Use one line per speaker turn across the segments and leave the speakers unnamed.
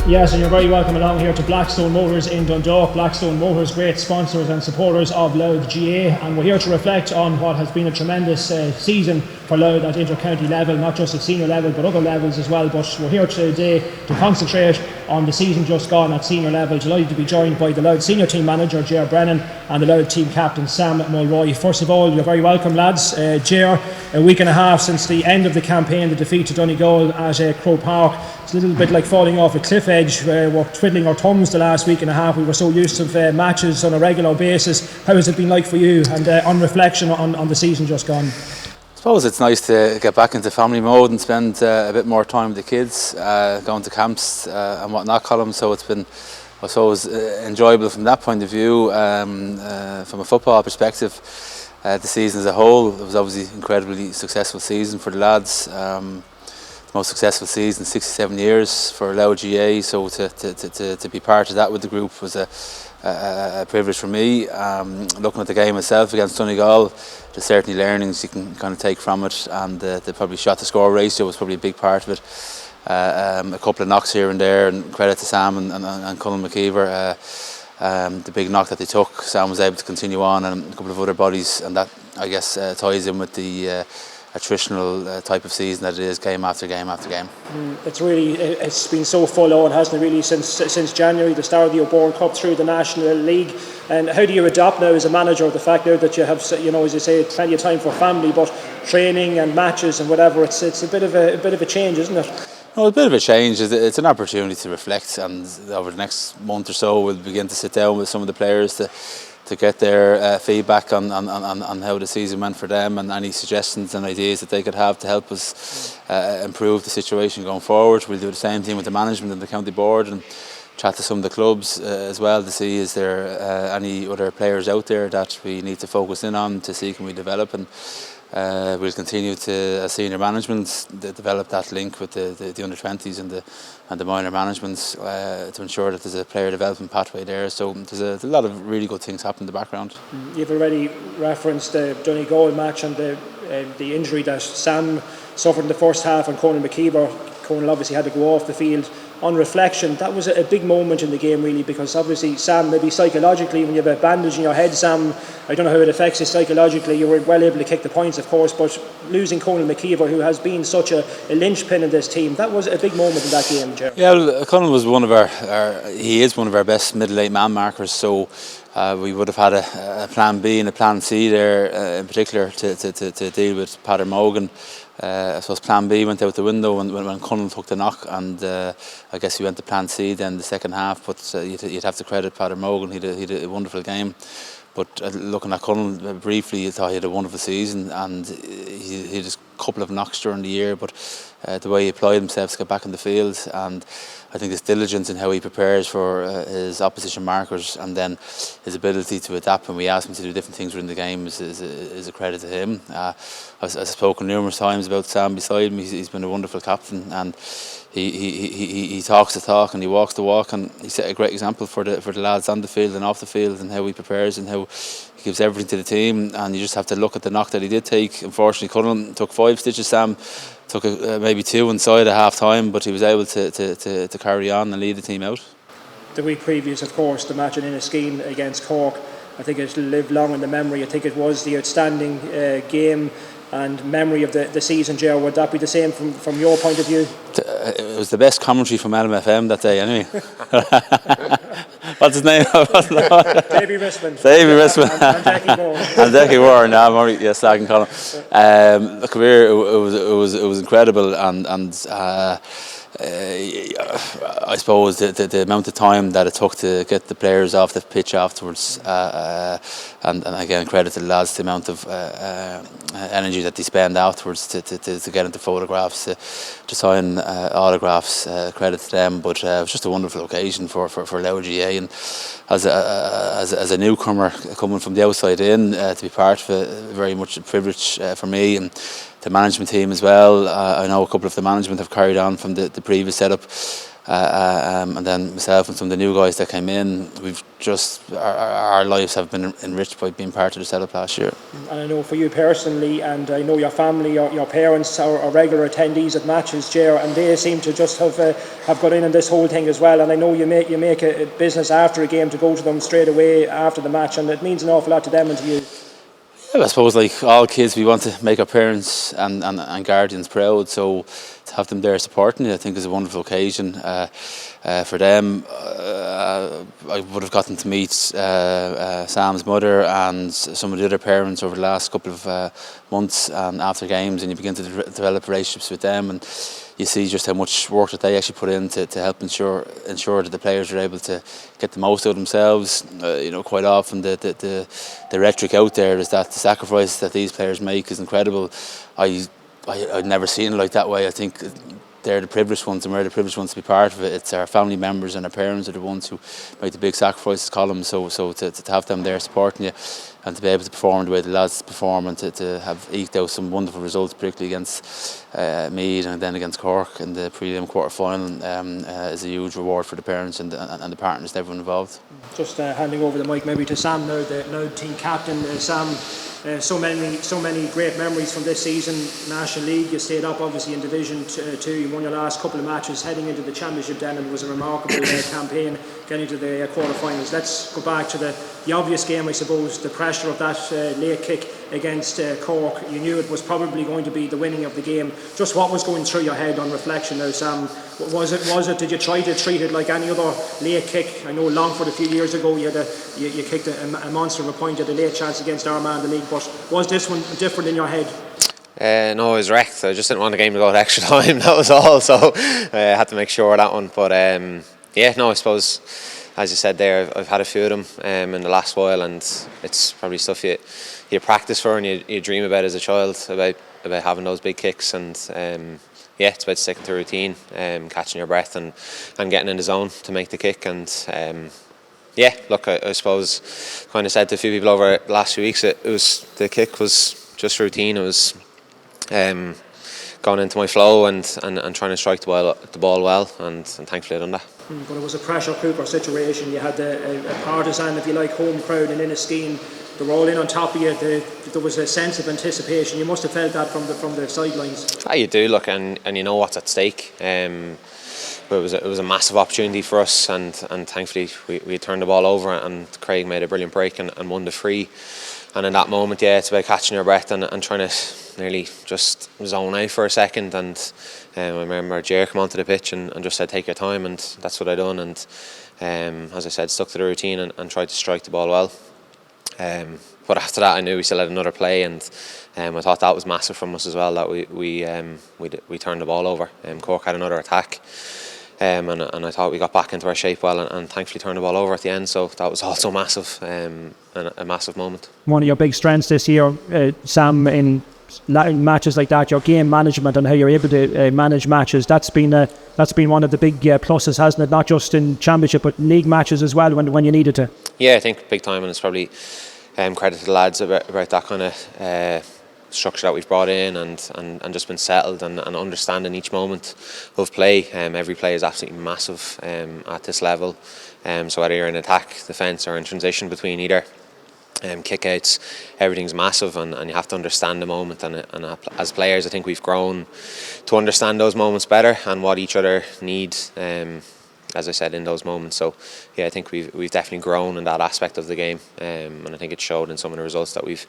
Yes, and you're very welcome along here to Blackstone Motors in Dundalk. Blackstone Motors, great sponsors and supporters of Louth GAA, and we're here to reflect on what has been a tremendous season for Louth at inter-county level, not just at senior level but other levels as well. But we're here today to concentrate on the season just gone at senior level. Delighted to be joined by the Louth senior team manager Ger Brennan and the Louth team captain Sam Mulroy. First of all, you're very welcome, lads. Ger, a week and a half since the end of the campaign, the defeat to Donegal at Croke Park. It's a little bit like falling off a cliff edge. We're twiddling our thumbs the last week and a half. We were so used to matches on a regular basis. How has it been like for you, and on reflection on the season just gone?
I suppose it's nice to get back into family mode and spend a bit more time with the kids, going to camps and whatnot, Colm. So it's been, I suppose, enjoyable from that point of view. From a football perspective, the season as a whole, it was obviously an incredibly successful season for the lads. The most successful season in 67 years for Louth GAA, so to be part of that with the group was a privilege for me. Looking at the game itself against Donegal, there's certainly learnings you can kind of take from it, and the probably shot to score ratio was probably a big part of it. A couple of knocks here and there, and credit to Sam and Colm Corrigan. The big knock that they took, Sam was able to continue on, and a couple of other bodies, and that I guess ties in with the attritional type of season that it is, game after game after game.
It's been so full on, hasn't it, really, since January, the start of the O'Byrne Cup through the National League. And how do you adapt now as a manager of the fact now that you have, as you say, plenty of time for family, but training and matches and whatever, it's a bit of a change, isn't it?
Well, a bit of a change. It's an opportunity to reflect, and over the next month or so we'll begin to sit down with some of the players to get their feedback on how the season went for them, and any suggestions and ideas that they could have to help us improve the situation going forward. We'll do the same thing with the management and the county board, and chat to some of the clubs as well to see is there any other players out there that we need to focus in on to see can we develop, and we'll continue to, as senior management, develop that link with the under-20s and the minor managements to ensure that there's a player development pathway there. So there's a lot of really good things happening in the background.
You've already referenced the Donegal match and the injury that Sam suffered in the first half, and Conal obviously had to go off the field. On reflection, that was a big moment in the game, really, because obviously Sam, maybe psychologically, when you have a bandage in your head, Sam, I don't know how it affects you psychologically. You were well able to kick the points, of course, but losing Conal McKeever, who has been such a linchpin in this team, that was a big moment in that game, Ger.
Yeah, well, Conal was he is one of our best middle eight man markers, so we would have had a plan B and a plan C there, in particular to deal with Peadar Mogan. I suppose plan B went out the window when Conal took the knock, and I guess he went to plan C then the second half, but you'd have to credit Peadar Mogan. He did a wonderful game. But looking at Conal briefly, I thought he had a wonderful season, and he had a couple of knocks during the year, but the way he applied himself to get back in the field, and I think his diligence in how he prepares for his opposition markers, and then his ability to adapt when we ask him to do different things within the game is a credit to him. I've spoken numerous times about Sam beside me. He's been a wonderful captain, and he talks the talk and he walks the walk, and he set a great example for the lads on the field and off the field, and how he prepares and how he gives everything to the team. And you just have to look at the knock that he did take. Unfortunately, Conal took 5 stitches. Sam took maybe 2 inside at half time, but he was able to carry on and lead the team out.
The week previous, of course, the match in Inniskeen against Cork, I think it'll live long in the memory. I think it was the outstanding game and memory of the season, Ger. Would that be the same from your point of view?
It was the best commentary from LMFM that day, anyway. What's his name?
Davy Risman.
And Decky Warren. I'm only slagging Colm. Look, it was incredible, and I suppose the amount of time that it took to get the players off the pitch afterwards, and again credit to the lads, the amount of energy that they spend afterwards to get into photographs, to sign autographs, credit to them. But it was just a wonderful occasion for Louth GAA, and as a newcomer coming from the outside in, to be part of it, very much a privilege for me, and the management team as well. I know a couple of the management have carried on from the previous setup, and then myself and some of the new guys that came in, we've just our lives have been enriched by being part of the setup last year.
And I know for you personally, and I know your family, your parents are regular attendees at matches, Ger, and they seem to just have got in on this whole thing as well. And I know you make a business after a game to go to them straight away after the match, and it means an awful lot to them and to you.
Yeah, I suppose like all kids, we want to make our parents and guardians proud, so to have them there supporting you, I think is a wonderful occasion for them. I would have gotten to meet Sam's mother and some of the other parents over the last couple of months after games, and you begin to develop relationships with them, and you see just how much work that they actually put in to help ensure that the players are able to get the most out of themselves. Quite often the rhetoric out there is that the sacrifice that these players make is incredible. I'd never seen it like that way. I think they're the privileged ones, and we're the privileged ones to be part of it. It's our family members and our parents are the ones who make the big sacrifices, Colm. So to have them there supporting you, and to be able to perform the way the lads perform, and to have eked out some wonderful results, particularly against Meath and then against Cork in the prelim quarter final, is a huge reward for the parents and the partners, everyone involved.
Just handing over the mic maybe to Sam now, the team captain. Sam, so many great memories from this season. National League, you stayed up obviously in Division 2, you won your last couple of matches heading into the Championship then, and it was a remarkable campaign getting to the quarter-finals. Let's go back to the obvious game, I suppose, the pressure of that late kick against Cork. You knew it was probably going to be the winning of the game. Just what was going through your head on reflection now, Sam? Was it? Did you try to treat it like any other late kick? I know Longford a few years ago, you kicked a monster of a point at a late chance against Armagh in the league, but was this one different in your head?
No, I was wrecked. I just didn't want the game to go to extra time, that was all, so I had to make sure of that one. But I suppose, as you said there, I've had a few of them in the last while, and it's probably stuff you practice for and you dream about as a child, about having those big kicks, and it's about sticking to routine, catching your breath and getting in the zone to make the kick. And I suppose, kind of said to a few people over the last few weeks, the kick was just routine. It was going into my flow and trying to strike the ball well, and thankfully I done that.
But it was a pressure cooker situation. You had a partisan, if you like, home crowd in Inniskeen. They were all in on top of you. There was a sense of anticipation. You must have felt that from the sidelines.
You do, look, and you know what's at stake. But it was a massive opportunity for us, and thankfully we turned the ball over, and Craig made a brilliant break and won the free. And in that moment, it's about catching your breath and trying to nearly just zone out for a second. And I remember Ger came onto the pitch and just said, "Take your time," and that's what I done. And as I said, stuck to the routine and tried to strike the ball well. But after that, I knew we still had another play, and I thought that was massive from us as well, that we turned the ball over. Cork had another attack, and I thought we got back into our shape well, and thankfully turned the ball over at the end. So that was also massive, and a massive moment. One
of your big strengths this year, Sam, in matches like that, your game management and how you're able to manage matches. That's been one of the big pluses, hasn't it? Not just in Championship, but league matches as well when you needed to.
Yeah, I think big time, and it's probably credit to the lads about that kind of structure that we've brought in and just been settled and understanding each moment of play. Every play is absolutely massive at this level. So whether you're in attack, defence, or in transition between either kick-outs, everything's massive, and you have to understand the moment. And as players, I think we've grown to understand those moments better and what each other need. As I said, in those moments. So I think we've definitely grown in that aspect of the game, and I think it showed in some of the results that we've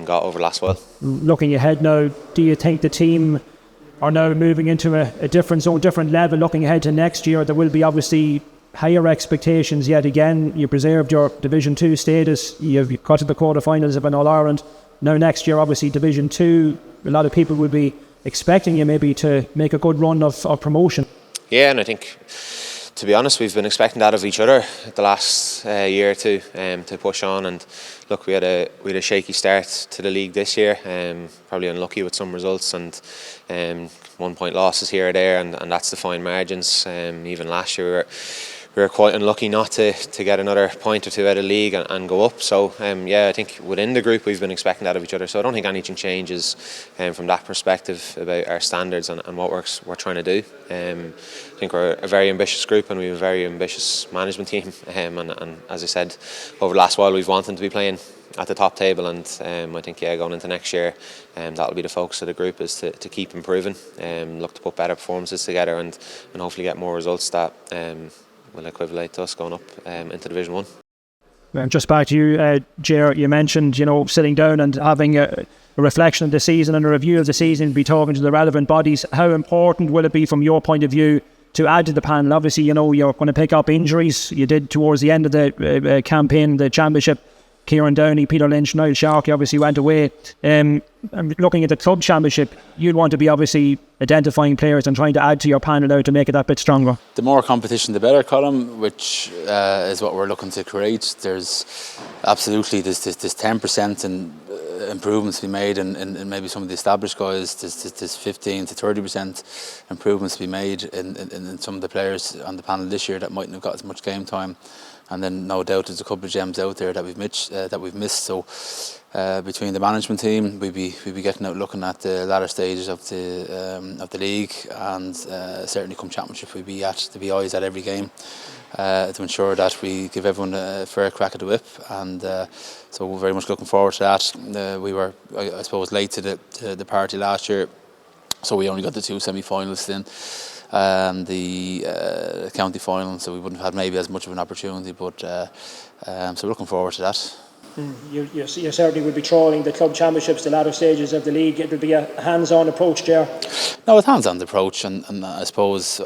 got over the last while.
Looking ahead now, do you think the team are now moving into a different zone, different level? Looking ahead to next year, there will be obviously higher expectations yet again. You preserved your Division 2 status, you've got to the quarter-finals of an All-Ireland. Now next year, obviously Division 2, a lot of people will be expecting you maybe to make a good run of promotion.
Yeah, and I think, to be honest, we've been expecting that of each other the last year or two, to push on. And look, we had a shaky start to the league this year, probably unlucky with some results and 1 point losses here or there, and that's the fine margins. Even last year we were quite unlucky not to get another point or two out of league and go up. So yeah, I think within the group we've been expecting that of each other. So I don't think anything changes from that perspective about our standards and what we're trying to do. I think we're a very ambitious group and we have a very ambitious management team. And as I said, over the last while we've wanted to be playing at the top table, and I think going into next year, that'll be the focus of the group, is to keep improving, look to put better performances together, and hopefully get more results that will equivalent to us going up into Division 1.
Just back to you, Ger, you mentioned, sitting down and having a reflection of the season and a review of the season, be talking to the relevant bodies. How important will it be from your point of view to add to the panel? Obviously, you're going to pick up injuries. You did towards the end of the campaign, the championship. Kieran Downey, Peter Lynch, Niall Sharkey obviously went away. I'm looking at the club championship. You'd want to be obviously identifying players and trying to add to your panel now to make it that bit stronger.
The more competition, the better, Colm, which is what we're looking to create. There's 10% in improvements to be made, and maybe some of the established guys. There's 15 to 30% improvements to be made in some of the players on the panel this year that mightn't have got as much game time. And then no doubt there's a couple of gems out there that we've missed. So between the management team, we'd be getting out looking at the latter stages of the league, and certainly come championship we'd be eyes at every game to ensure that we give everyone a fair crack at the whip. And so we're very much looking forward to that. We were, I suppose, late to the party last year, so we only got the two semi-finalists in. The county final, so we wouldn't have had maybe as much of an opportunity, but so we're looking forward to that.
You certainly will be trawling the club championships, the latter stages of the league. It will be a hands-on approach there.
No, it's hands-on approach, and I suppose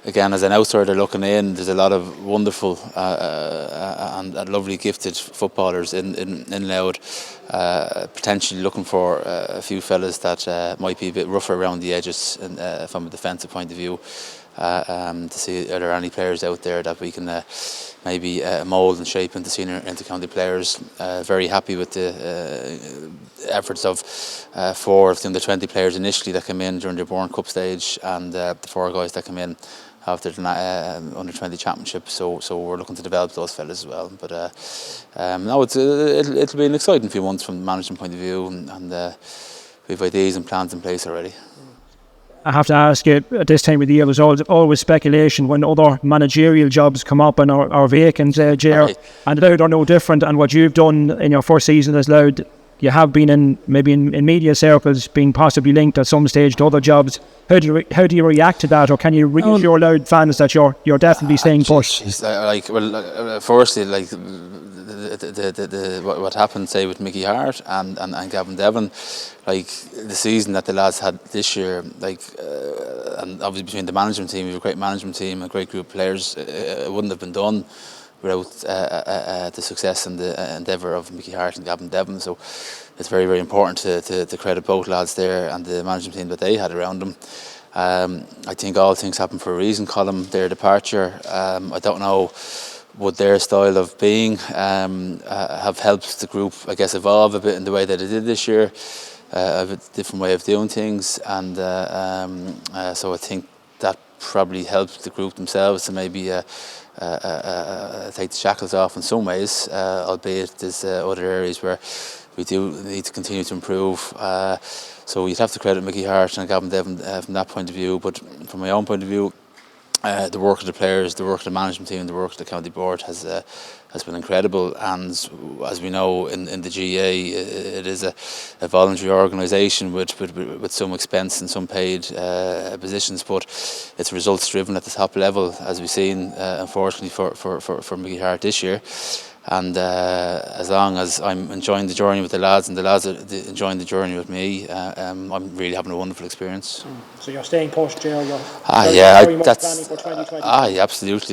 again, as an outsider looking in, there's a lot of wonderful and lovely gifted footballers in Louth. Potentially looking for a few fellas that might be a bit rougher around the edges from a defensive point of view, to see are there any players out there that we can maybe mould and shape into senior inter-county players. Very happy with the efforts of 4 of the under 20 players initially that came in during the Bourne Cup stage, and the 4 guys that came in after the under 20 championship. So we're looking to develop those fellas as well. But no, it'll be an exciting few months from the management point of view, and we have ideas and plans in place already.
I have to ask you, at this time of the year, there's always speculation when other managerial jobs come up and are vacant, Ger, right. And Louth are no different. And what you've done in your first season as Louth, you have been in media circles, being possibly linked at some stage to other jobs. How do you react to that, or can you reassure Louth fans that you're definitely staying put?
Firstly, what happened, say, with Mickey Hart and Gavin Devlin, the season that the lads had this year, and obviously between the management team, we have a great management team, a great group of players. It wouldn't have been done without the success and the endeavour of Mickey Hart and Gavin Devlin. So it's very, very important to credit both lads there and the management team that they had around them. I think all things happen for a reason, Colm. Their departure, I don't know, would their style of being have helped the group, I guess, evolve a bit in the way that it did this year, a different way of doing things, and so I think that probably helped the group themselves to maybe take the shackles off in some ways, albeit there's other areas where we do need to continue to improve. So you'd have to credit Mickey Hart and Gavin Devlin from that point of view, but from my own point of view, the work of the players, the work of the management team, the work of the county board has been incredible. And as we know, in the GAA, it is a voluntary organisation with some expense and some paid positions, but it's results driven at the top level, as we've seen, unfortunately for Mickey Hart this year. And as long as I'm enjoying the journey with the lads and the lads are enjoying the journey with me, I'm really having a wonderful experience.
So you're staying post, Ger?
Absolutely.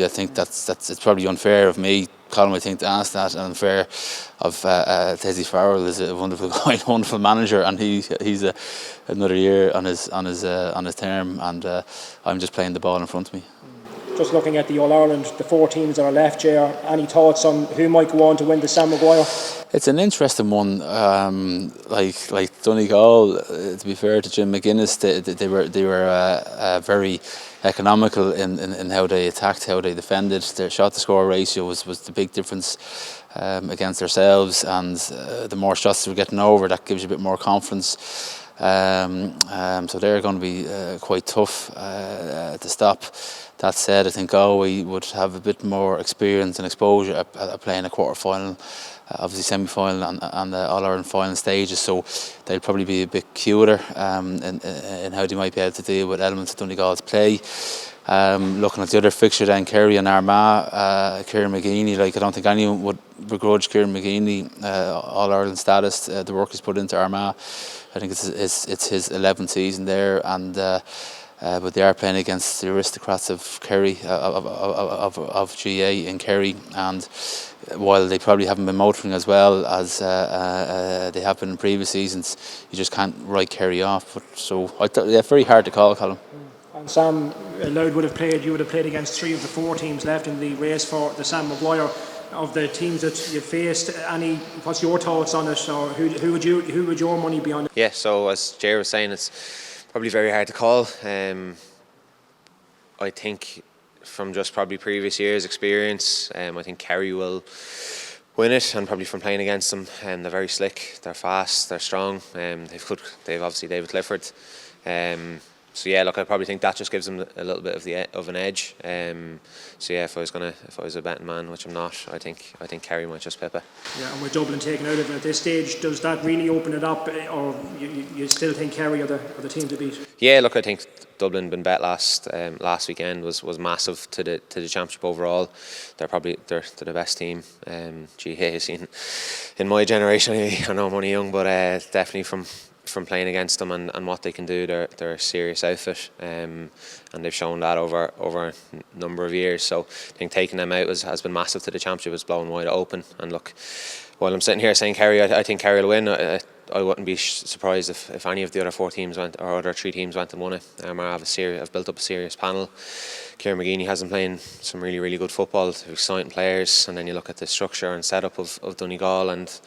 I think that's it's probably unfair of me, Colm, I think, to ask that, and unfair of Tessie Farrell is a wonderful guy, wonderful manager, and he's another year on his term, and I'm just playing the ball in front of me.
Just looking at the All-Ireland, the 4 teams that are left, Ger, any thoughts on who might go on to win the Sam Maguire?
It's an interesting one. Like Donegal, to be fair to Jim McGuinness, they were very economical in how they attacked, how they defended. Their shot to score ratio was the big difference against themselves, and the more shots they were getting over, that gives you a bit more confidence. So they're going to be quite tough to stop. That said, I think Galway would have a bit more experience and exposure at playing a quarter-final, obviously semi-final and the All-Ireland final stages, so they'll probably be a bit cuter in how they might be able to deal with elements of Donegal's play. Looking at the other fixture then, Kerry and Armagh, Kieran McGeeney, I don't think anyone would begrudge Kieran McGeeney All-Ireland status, the work he's put into Armagh. I think it's his 11th season there, and but they are playing against the aristocrats of Kerry, of GAA in Kerry, and while they probably haven't been motoring as well as they have been in previous seasons, you just can't write Kerry off. But so very hard to call, Colm.
And Sam, Louth would have played against 3 of the 4 teams left in the race for the Sam Maguire. Of the teams that you faced, what's your thoughts on it, or who would your money be on?
Yeah, so as Ger was saying, it's probably very hard to call. I think from just probably previous years' experience, I think Kerry will win it, and probably from playing against them, they're very slick, they're fast, they're strong. They've obviously David Clifford. So yeah, look, I probably think that just gives them a little bit of an edge. So yeah, if I was a betting man, which I'm not, I think Kerry might just pip it.
Yeah, and with Dublin taken out of it at this stage, does that really open it up, or you still think Kerry are the team to beat?
Yeah, look, I think Dublin been bet last weekend was massive to the championship overall. They're the best team GAA has seen in my generation. Anyway. I know I'm only young, but definitely from playing against them and what they can do, they're a serious outfit, and they've shown that over a number of years. So I think taking them out has been massive to the championship. It's blown wide open. And look, while I'm sitting here saying Kerry, I think Kerry will win. I wouldn't be surprised if any of the other 4 teams went, or other 3 teams went and won it. I've built up a serious panel. Kieran McGeeney has been playing some really, really good football, exciting players, and then you look at the structure and setup of Donegal and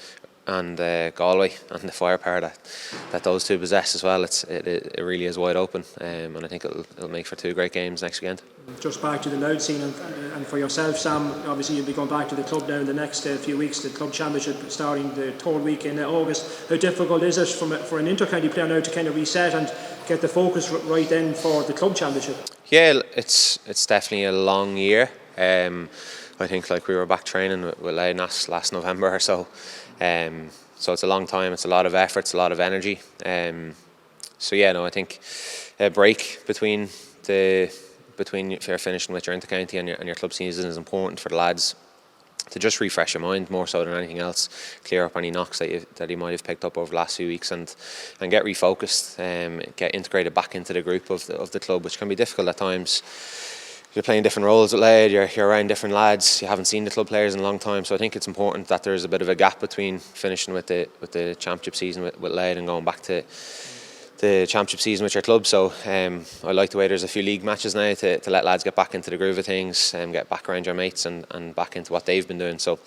Galway, and the firepower that those 2 possess as well. It really is wide open, and I think it'll make for 2 great games next weekend.
Just back to the Louth scene, and for yourself, Sam, obviously you'll be going back to the club now in the next few weeks, the club championship starting the 3rd week in August. How difficult is it for an inter-county player now to kind of reset and get the focus right then for the club championship? Yeah,
it's definitely a long year. I think we were back training with Louth last November or so. So it's a long time, it's a lot of effort, it's a lot of energy. So yeah, no, I think a break between if you're finishing with your inter-county and your club season is important for the lads to just refresh your mind more so than anything else, clear up any knocks that you might have picked up over the last few weeks, and get refocused, get integrated back into the group of the club, which can be difficult at times. You're playing different roles with Louth, you're around different lads, you haven't seen the club players in a long time, so I think it's important that there's a bit of a gap between finishing with the championship season with Louth and going back to the championship season with your club. So I like the way there's a few league matches now to let lads get back into the groove of things, and get back around your mates and back into what they've been doing. So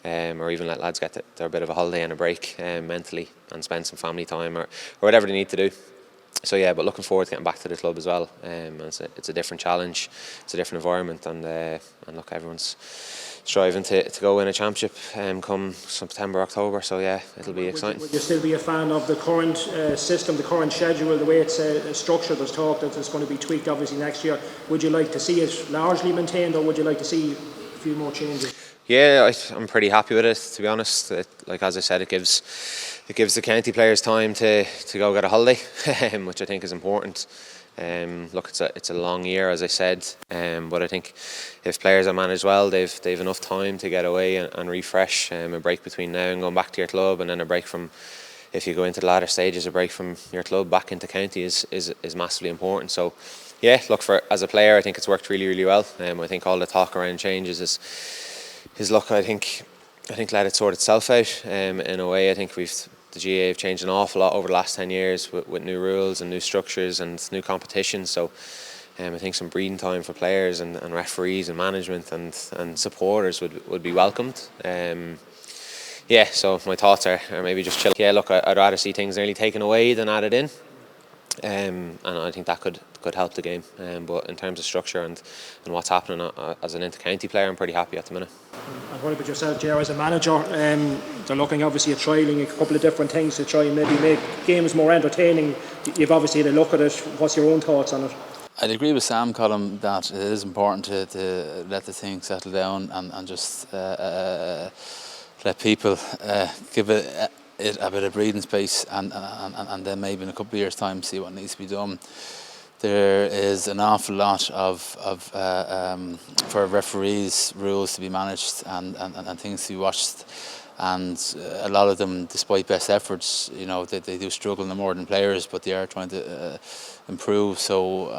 or even let lads get their bit of a holiday and a break mentally, and spend some family time or whatever they need to do. So yeah, but looking forward to getting back to the club as well. It's a different challenge, it's a different environment, and look, everyone's striving to go win a championship come September, October. So yeah, it'll be exciting.
Would you still be a fan of the current system, the current schedule, the way it's structured? There's talk that it's going to be tweaked obviously next year. Would you like to see it largely maintained, or would you like to see a few more changes?
Yeah, I'm pretty happy with it, to be honest. As I said, it gives the county players time to go get a holiday, which I think is important. Look, it's a long year, as I said, but I think if players are managed well, they've enough time to get away and refresh. A break between now and going back to your club, and then a break from, if you go into the latter stages, a break from your club back into county is massively important. So yeah, look, as a player, I think it's worked really, really well. I think all the talk around changes is look, I think let it sort itself out. In a way, I think the GAA have changed an awful lot over the last 10 years with new rules and new structures and new competitions. So I think some breathing time for players and referees and management and supporters would be welcomed. Yeah, so my thoughts are maybe just chill. Yeah, look, I'd rather see things nearly taken away than added in. And I think that could help the game. But in terms of structure and what's happening as an inter-county player, I'm pretty happy at the minute.
And what about yourself, Ger, as a manager? They're looking obviously at trialling a couple of different things to try and maybe make games more entertaining. You've obviously had a look at it. What's your own thoughts on it?
I'd agree with Sam, Colm, that it is important to let the thing settle down and just let people give it a bit of breathing space and then maybe in a couple of years' time see what needs to be done. There is an awful lot of for referees rules to be managed and things to be watched, and a lot of them, despite best efforts, they do struggle no more than players, but they are trying to improve. So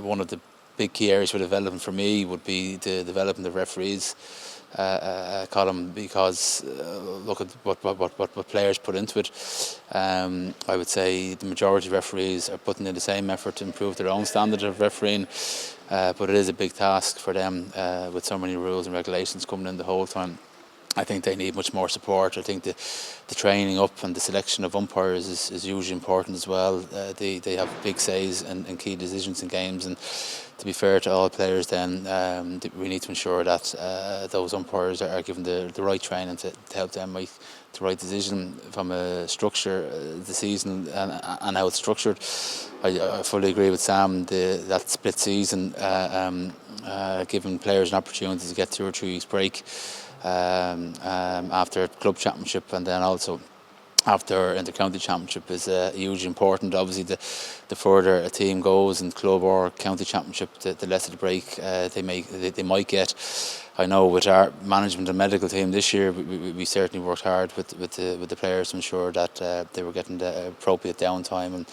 one of the big key areas for development for me would be the development of referees. Column, because look at what players put into it. I would say the majority of referees are putting in the same effort to improve their own standard of refereeing, but it is a big task for them with so many rules and regulations coming in the whole time. I think they need much more support. I think the training up and the selection of umpires is hugely important as well. They have big says in key decisions in games, and to be fair to all players, then we need to ensure that those umpires are given the right training to help them make the right decision from a structure, the season and how it's structured. I fully agree with Sam. That split season, giving players an opportunity to get 2 or 3 weeks break after club championship and then also after inter-county championship is hugely important. Obviously, the further a team goes in club or county championship, the less of the break they might get. I know with our management and medical team this year, we certainly worked hard with the players to ensure that they were getting the appropriate downtime, and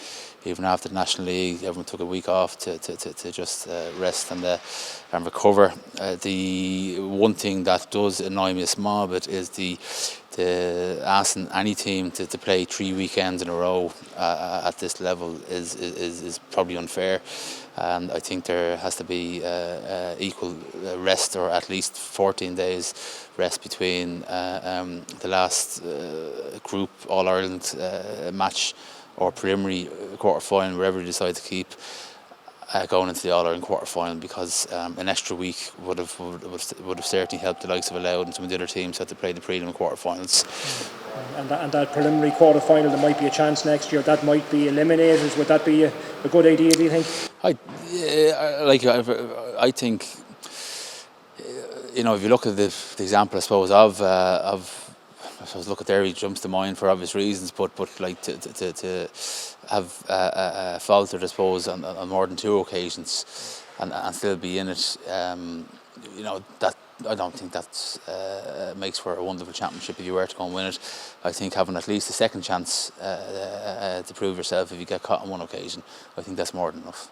even after the National League, everyone took a week off to just rest and recover. The one thing that does annoy me a small bit is the asking any team to play 3 weekends in a row at this level is probably unfair, and I think there has to be equal rest, or at least 14 days rest between the last group All-Ireland match or preliminary quarter-final, wherever you decide to keep, going into the All-Ireland quarter-final, because an extra week would have certainly helped the likes of Louth and some of the other teams had to play the prelim and quarter-finals.
And that preliminary quarter-final, there might be a chance next year that might be eliminated. Would that be a good idea, do you think?
I think, if you look at the example, I suppose, I suppose look at there, he jumps to mind for obvious reasons, but like to have faltered, I suppose, on more than 2 occasions and still be in it, that I don't think that makes for a wonderful championship if you were to go and win it. I think having at least a second chance to prove yourself if you get caught on one occasion, I think that's more than enough.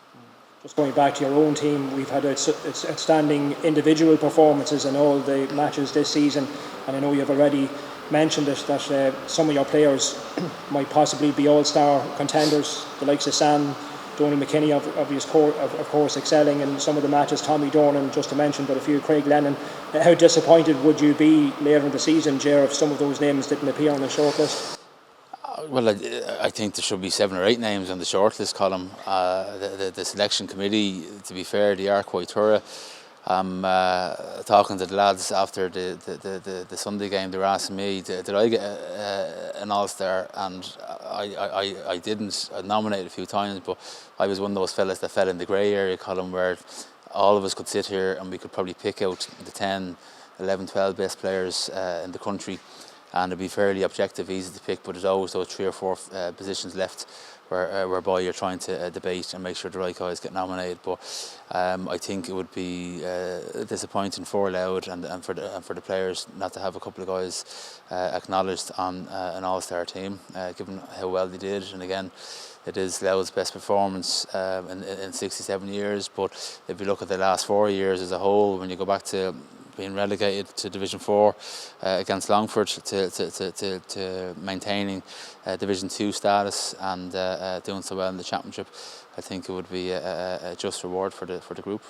Just going back to your own team, we've had outstanding individual performances in all the matches this season, and I know you've already mentioned it, that some of your players might possibly be all-star contenders, the likes of Sam, Donny McKinney of course excelling in some of the matches, Tommy Dornan just to mention, but a few, Craig Lennon. How disappointed would you be later in the season, Ger, if some of those names didn't appear on the shortlist?
Well, I think there should be 7 or 8 names on the shortlist column. The selection committee, to be fair, they are quite thorough. I'm talking to the lads after the Sunday game. They were asking me, did I get an All-Star? And I didn't. I nominated a few times, but I was one of those fellas that fell in the grey area column, where all of us could sit here and we could probably pick out the 10, 11, 12 best players in the country, and it'd be fairly objective, easy to pick, but there's always those 3 or 4 positions left whereby you're trying to debate and make sure the right guys get nominated. But I think it would be disappointing for Louth and for the players not to have a couple of guys acknowledged on an all-star team, given how well they did. And again, it is Louth's best performance in 67 years. But if you look at the last 4 years as a whole, when you go back to being relegated to Division 4 against Longford to maintaining Division 2 status and doing so well in the Championship. I think it would be a just reward for the group.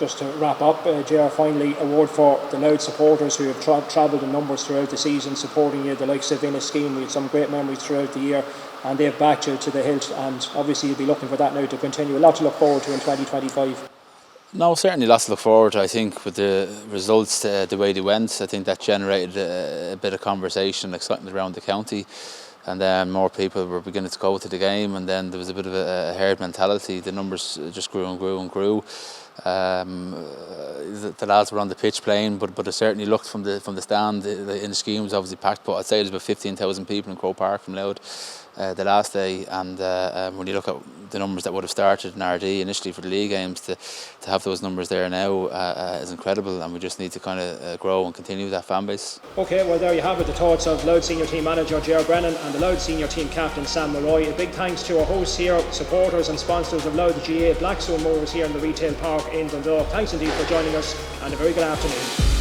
Just to wrap up, Ger, finally, award for the Louth supporters who have travelled in numbers throughout the season supporting you, the likes of Inniskeen. We had some great memories throughout the year and they've backed you to the hilt, and obviously you'll be looking for that now to continue. A lot to look forward to in 2025.
No, certainly lots to look forward to. I think with the results the way they went, I think that generated a bit of conversation, excitement around the county, and then more people were beginning to go to the game, and then there was a bit of a herd mentality. The numbers just grew and grew and grew. The lads were on the pitch playing, but it certainly looked from the stand. In the scheme was obviously packed, but I'd say there's about 15,000 people in Croke Park from Louth the last day, and when you look at the numbers that would have started in RD initially for the league games, to have those numbers there now is incredible, and we just need to kind of grow and continue that fan base.
Okay, well there you have it, the thoughts of Louth Senior Team Manager Ger Brennan and the Louth Senior Team Captain Sam Mulroy. A big thanks to our hosts here, supporters and sponsors of Louth GAA, Blackstone Motors here in the retail park in Dundalk. Thanks indeed for joining us, and a very good afternoon.